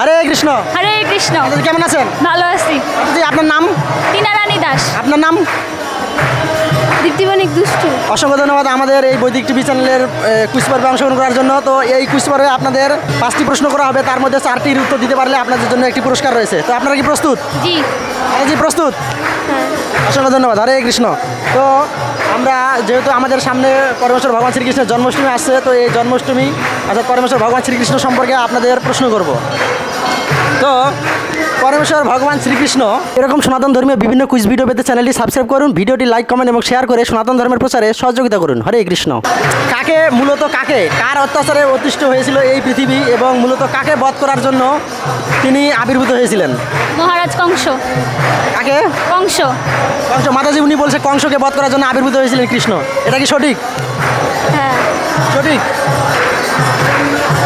হরে কৃষ্ণ। হরে কৃষ্ণ। কেমন আছেন? ভালো আছি। আপনার নাম? টিনা রানী দাস। আপনার নাম? দীপ্তিমানিক দুষ্টু। অসংখ্য ধন্যবাদ আমাদের এই বৈদিক টিভি চ্যানেলের কুইজ পর্বে অংশগ্রহণ করার জন্য। তো এই কুইজ পর্বে আপনাদের 5টি প্রশ্ন করা হবে, তার মধ্যে 4টির উত্তর দিতে পারলে আপনাদের জন্য একটি পুরস্কার রয়েছে। তো আপনারা কি প্রস্তুত? জি। জি প্রস্তুত। হ্যাঁ। অসংখ্য ধন্যবাদ। হরে কৃষ্ণ। তো আমরা যেহেতু আমাদের সামনে পরমেশ্বর ভগবান শ্রীকৃষ্ণের জন্মাষ্টমী আসছে, তো এই জন্মাষ্টমী অর্থাৎ পরমেশ্বর ভগবান শ্রীকৃষ্ণ সম্পর্কে আপনাদের প্রশ্ন করব। তো পরমেশ্বর ভগবান শ্রীকৃষ্ণ এরকম সনাতন ধর্মীয় বিভিন্ন কুইজ ভিডিও পেতে চ্যানেলটি সাবস্ক্রাইব করুন, ভিডিওটি লাইক কমেন্ট এবং শেয়ার করে সনাতন ধর্মের প্রচারে সহযোগিতা করুন। হরে কৃষ্ণ। কার অত্যাচারে অতিষ্ঠ হয়েছিল এই পৃথিবী এবং মূলত কাকে বধ করার জন্য তিনি আবির্ভূত হয়েছিলেন? মহারাজ কংস। কাকে? কংস। কংস। মাতাজি উনি বলছে কংসকে বধ করার জন্য আবির্ভূত হয়েছিলেন কৃষ্ণ। এটা কি সঠিক? হ্যাঁ সঠিক।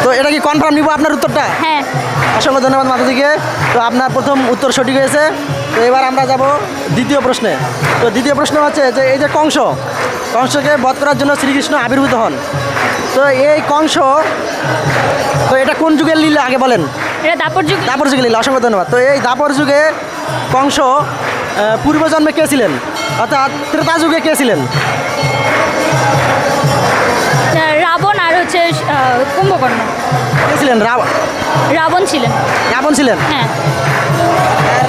তো এটা কি কনফার্ম নিব আপনার উত্তরটা? হ্যাঁ। অসংখ্য ধন্যবাদ মাতাজিকে। তো আপনার প্রথম উত্তর সঠিক হয়েছে। তো এবার আমরা যাব দ্বিতীয় প্রশ্নে। তো দ্বিতীয় প্রশ্ন হচ্ছে যে এই যে কংসকে বধ করার জন্য শ্রীকৃষ্ণ আবির্ভূত হন, তো এই কংস, তো এটা কোন যুগের লীলা আগে বলেন? এটা দাপর যুগ। দাপর যুগের লীলা। অসংখ্য ধন্যবাদ। তো এই দাপর যুগে কংস পূর্বজন্মে কে ছিলেন, অর্থাৎ ত্রেতা যুগে কে ছিলেন? রাবণ আর হচ্ছে কুম্ভকর্ণ। কে ছিলেন? রাবণ ছিলেন। রাবণ ছিলেন। হ্যাঁ।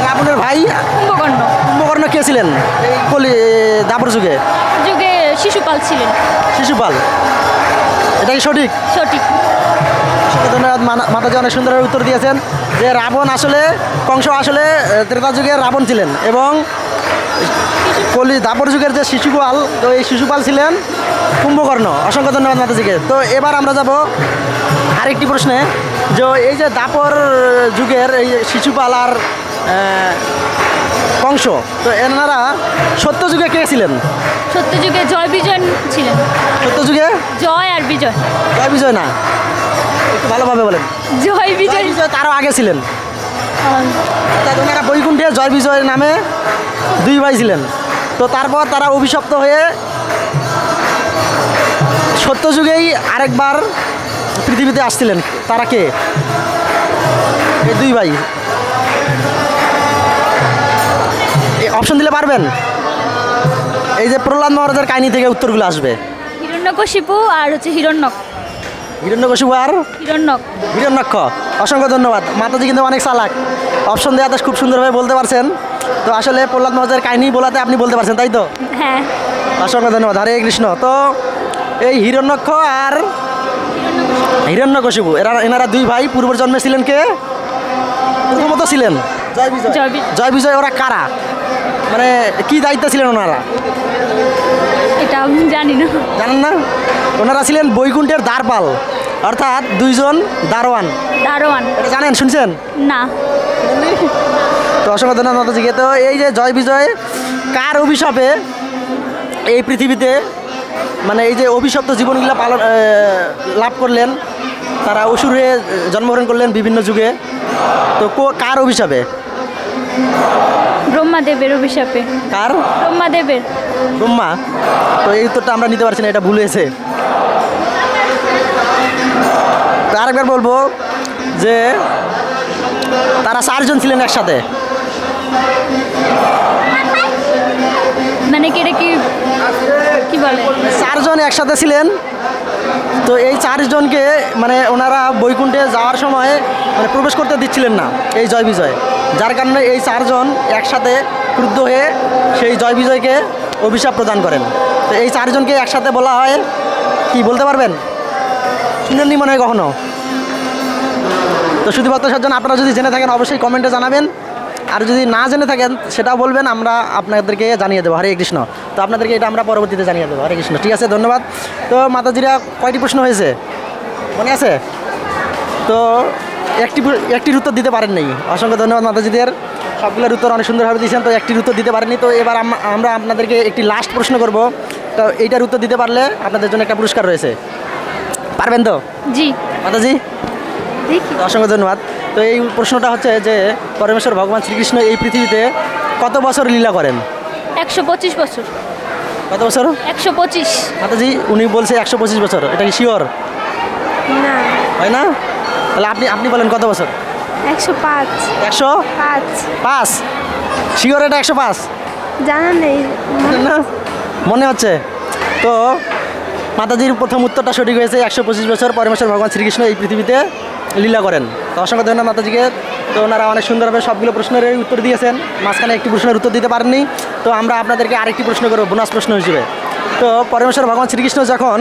রাবণের ভাই কুম্ভকর্ণ কে ছিলেন এই দাপর যুগে? শিশুপাল ছিলেন। শিশুপাল। এটা কি সঠিক? সঠিক। ধন্যবাদ মাতাজি, অনেক সুন্দর উত্তর দিয়েছেন যে কংস আসলে ত্রেতা যুগের রাবণ ছিলেন এবং দাপর যুগের যে শিশুপাল, তো এই শিশুপাল ছিলেন কুম্ভকর্ণ। অসংখ্য ধন্যবাদ মাতাজিকে। তো এবার আমরা যাব আরেকটি প্রশ্নে, যে এই যে দাপর যুগের এই শিশুপাল আর কংস, তো এনারা সত্য যুগে কে ছিলেন? সত্য যুগে জয় বিজয় ছিলেন। সত্য যুগে জয় আর বিজয়। জয় বিজয় না, একটু ভালোভাবে বলেন। জয় বিজয় তারও আগে ছিলেন। ওনারা বৈকুণ্ঠে জয় বিজয় নামে 2 ভাই ছিলেন। তো তারপর তারা অভিশপ্ত হয়ে সত্য যুগেই আরেকবার পৃথিবীতে আসছিলেন। তারা কে? এই 2 ভাই। অপশন দিলে পারবেন? এই যে প্রহ্লাদ মহারাজের কাহিনী থেকে উত্তরগুলো আসবে। হিরণ্যকশিপু আর হচ্ছে হিরণ্যকশিপু আর হিরণ্যক্ষ। অসংখ্য ধন্যবাদ। মাতাজি কিন্তু অনেক চালাক, অপশন দেওয়াতে খুব সুন্দরভাবে বলতে পারছেন। তো আসলে প্রহ্লাদ মহারাজের কাহিনী বলাতে আপনি বলতে পারছেন, তাই তো? হ্যাঁ। অসংখ্য ধন্যবাদ। হরে কৃষ্ণ। তো এই হিরণ্যক্ষ আর হিরণ্যকশিপু এনারা 2 ভাই। পূর্বজন্মে ছিলেন কে? প্রথমত ছিলেন জয় বিজয়। ওরা কারা, মানে কি দায়িত্ব ছিলেন ওনারা? এটা আমি জানি না। জানেন না? ওনারা ছিলেন বৈকুণ্ঠের দ্বারপাল, অর্থাৎ 2 জন দারোয়ান। এটা জানেন, শুনছেন? না। তো অসংখ্য ধন্যবাদ মাতাজিকে। তো এই যে জয় বিজয় কার অভিশাপে এই পৃথিবীতে, মানে এই যে অভিশপ্ত জীবনগুলো লাভ করলেন, তারা অসুর হয়ে জন্মগ্রহণ করলেন বিভিন্ন যুগে, তো কার অভিশাপে? ব্রহ্মাদেবের অভিশাপে। কার? ব্রহ্মাদেবের। ব্রহ্মা। তো এই উত্তরটা আমরা নিতে পারছি না, এটা ভুল হয়েছে। তো আরেকবার বলবো যে তারা 4 জন ছিলেন একসাথে। মানে কি বলে? 4 জন একসাথে ছিলেন। তো এই 4 জনকে মানে ওনারা বৈকুণ্ঠে যাওয়ার সময় মানে প্রবেশ করতে দিচ্ছিলেন না এই জয় বিজয়, যার কারণে এই 4 জন একসাথে ক্রুদ্ধ হয়ে সেই জয় বিজয়কে অভিশাপ প্রদান করেন। তো এই 4 জনকে একসাথে বলা হয় কি, বলতে পারবেন? শুনেননি মনে হয় কখনো? তো শুধু ভক্ত সজ্জন, আপনারা যদি জেনে থাকেন অবশ্যই কমেন্টে জানাবেন, আর যদি না জেনে থাকেন সেটাও বলবেন, আমরা আপনাদেরকে জানিয়ে দেবো। হরে কৃষ্ণ। তো আপনাদেরকে এটা আমরা পরবর্তীতে জানিয়ে দেবো। হরে কৃষ্ণ। ঠিক আছে, ধন্যবাদ। তো মাতাজিরা কয়টি প্রশ্ন হয়েছে মনে আছে? তো একটির উত্তর দিতে পারেন নাই। অসংখ্য ধন্যবাদ মাতাজিদের, সবগুলোর উত্তর অনেক সুন্দরভাবে দিয়েছেন। তো একটির উত্তর দিতে পারেননি। তো এবার আমরা আপনাদেরকে একটি লাস্ট প্রশ্ন করব। তো এইটার উত্তর দিতে পারলে আপনাদের জন্য একটা পুরস্কার রয়েছে। পারবেন তো? জি মাতাজি। অসংখ্য ধন্যবাদ। তো এই প্রশ্নটা হচ্ছে যে পরমেশ্বর ভগবান শ্রীকৃষ্ণ এই পৃথিবীতে কত বছর লীলা করেন? 125 বছর। কত বছর? 125। মাতাজি উনি বলছে 125 বছর। এটা কি শিওর? না। হয় না? তাহলে আপনি বলেন কত বছর? 105 105 5 শিওর এটা 105? জানা নেই। না মনে হচ্ছে তো। মাতাজির প্রথম উত্তরটা সঠিক হয়েছে। 125 বছর পরমেশ্বর ভগবান শ্রীকৃষ্ণ এই পৃথিবীতে লীলা করেন। তো অসংখ্য ধন্যবাদ মাতাজিকে। তো ওনারা অনেক সুন্দরভাবে সবগুলো প্রশ্নের উত্তর দিয়েছেন, মাঝখানে একটি প্রশ্নের উত্তর দিতে পারেননি। তো আমরা আপনাদেরকে আরেকটি প্রশ্ন করব বোনাস প্রশ্ন হিসেবে। তো পরমেশ্বর ভগবান শ্রীকৃষ্ণ যখন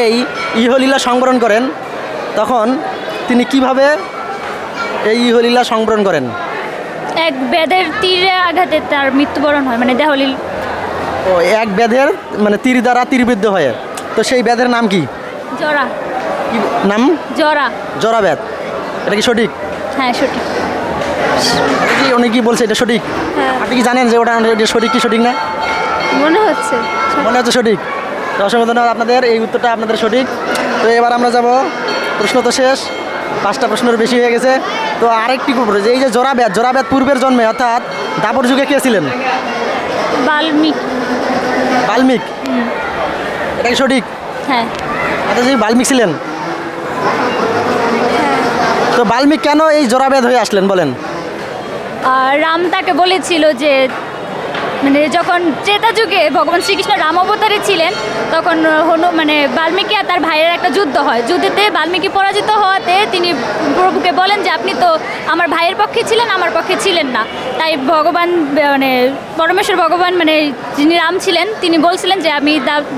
এই ইহলীলা সংবরণ করেন তখন তিনি কিভাবে এই ইহলীলা সংবরণ করেন? এক বেদের তীরে আঘাতে তার মৃত্যুবরণ হয়, মানে দেহলীল। ও এক ব্যাধের মানে তীর দ্বারা তীরবিদ্ধ হয়ে। তো সেই ব্যাধের নাম কি? জরা। কি নাম? জরা। জরা ব্যাধ। এটা কি সঠিক? হ্যাঁ সঠিক। উনি কি বলছে এটা সঠিক? হ্যাঁ আপনি কি জানেন যে ওটা সঠিক কি সঠিক না? মনে হচ্ছে। মনে হচ্ছে সঠিক। তো অসংখ্য ধন্যবাদ আপনাদের, এই উত্তরটা আপনাদের সঠিক। তো এবার আমরা যাব, প্রশ্ন তো শেষ, 5টা প্রশ্নের বেশি হয়ে গেছে। তো আরেকটি প্রশ্ন, যে এই যে জরাব্যাধ পূর্বের জন্মে অর্থাৎ দাপর যুগে কে ছিলেন? বাল্মীক। এটা কি সঠিক? হ্যাঁ। মাতাজি বাল্মীক ছিলেন? তো বাল্মীক কেন এই জরাব্যাধ হয়ে আসলেন বলেন? আর রাম তাকে বলেছিল যে মানে যখন ত্রেতা যুগে ভগবান শ্রীকৃষ্ণ রাম অবতারে ছিলেন তখন মানে বাল্মীকি আর তার ভাইয়ের একটা যুদ্ধ হয়। যুদ্ধেতে বাল্মীকি পরাজিত হওয়াতে তিনি প্রভুকে বলেন যে আপনি তো আমার ভাইয়ের পক্ষে ছিলেন, আমার পক্ষে ছিলেন না। তাই ভগবান মানে পরমেশ্বর ভগবান মানে যিনি রাম ছিলেন তিনি বলছিলেন যে আমি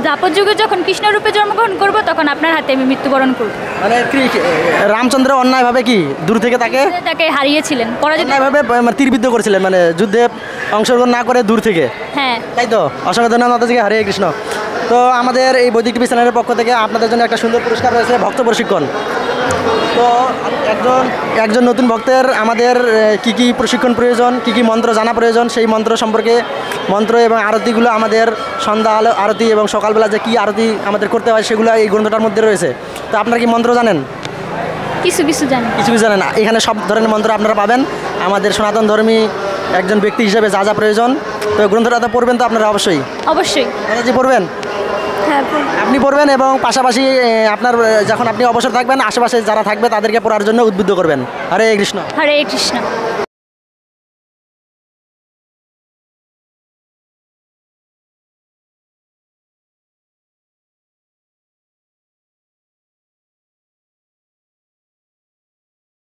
দাপর যুগে যখন কৃষ্ণরূপে জন্মগ্রহণ করব তখন আপনার হাতে আমি মৃত্যুবরণ করব। মানে রামচন্দ্র অন্যায়ভাবে কি দূর থেকে তাকে হারিয়েছিলেন, পরাজিত অন্যায়ভাবে তীরবিদ্ধ করেছিলেন, মানে যুদ্ধে অংশগ্রহণ না করে দূর থেকে। হ্যাঁ তাই তো। অসংখ্য ধন্যবাদ মাতাজিকে। হরে কৃষ্ণ। তো আমাদের এই বৈদিক টিভি চ্যানেলের পক্ষ থেকে আপনাদের জন্য একটা সুন্দর পুরস্কার রয়েছে, ভক্ত প্রশিক্ষণ। তো একজন নতুন ভক্তের আমাদের কি কি প্রশিক্ষণ প্রয়োজন, কি কি মন্ত্র জানা প্রয়োজন, সেই মন্ত্র সম্পর্কে মন্ত্র এবং আরতিগুলো আমাদের সন্ধ্যা আরতি এবং সকালবেলা যে কী আরতি আমাদের করতে হয় সেগুলো এই গ্রন্থটার মধ্যে রয়েছে। তো আপনারা কি মন্ত্র জানেন? কিছু কিছু জানেন। এখানে সব ধরনের মন্ত্র আপনারা পাবেন আমাদের সনাতন ধর্মী একজন ব্যক্তি হিসেবে যা যা প্রয়োজন। তো গ্রন্থটা তো পড়বেন তো আপনারা অবশ্যই মাতাজি পড়বেন? হ্যাঁ আপনি পড়বেন এবং পাশাপাশি আপনার যখন আপনি অবসর থাকবেন আশেপাশে যারা থাকবে তাদেরকে পড়ার জন্য উদ্বুদ্ধ করবেন। হরে কৃষ্ণ। হরে কৃষ্ণ।